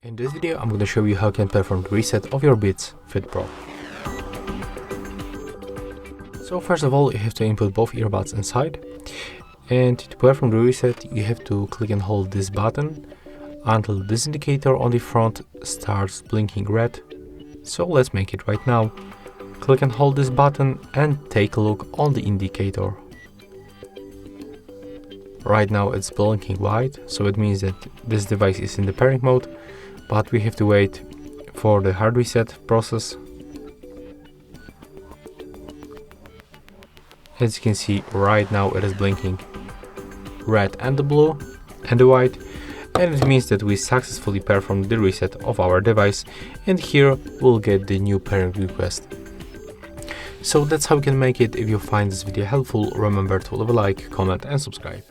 In this video, I'm going to show you how you can perform the reset of your Beats Fit Pro. So first of all, you have to input both earbuds inside, and to perform the reset you have to click and hold this button until this indicator on the front starts blinking red. So let's make it right now. Click and hold this button and take a look on the indicator. Right now it's blinking white, so it means that this device is in the pairing mode, but we have to wait for the hard reset process. As you can see, right now it is blinking red and the blue and the white, and it means that we successfully performed the reset of our device, and here we'll get the new pairing request. So that's how you can make it. If you find this video helpful, remember to leave a like, comment and subscribe.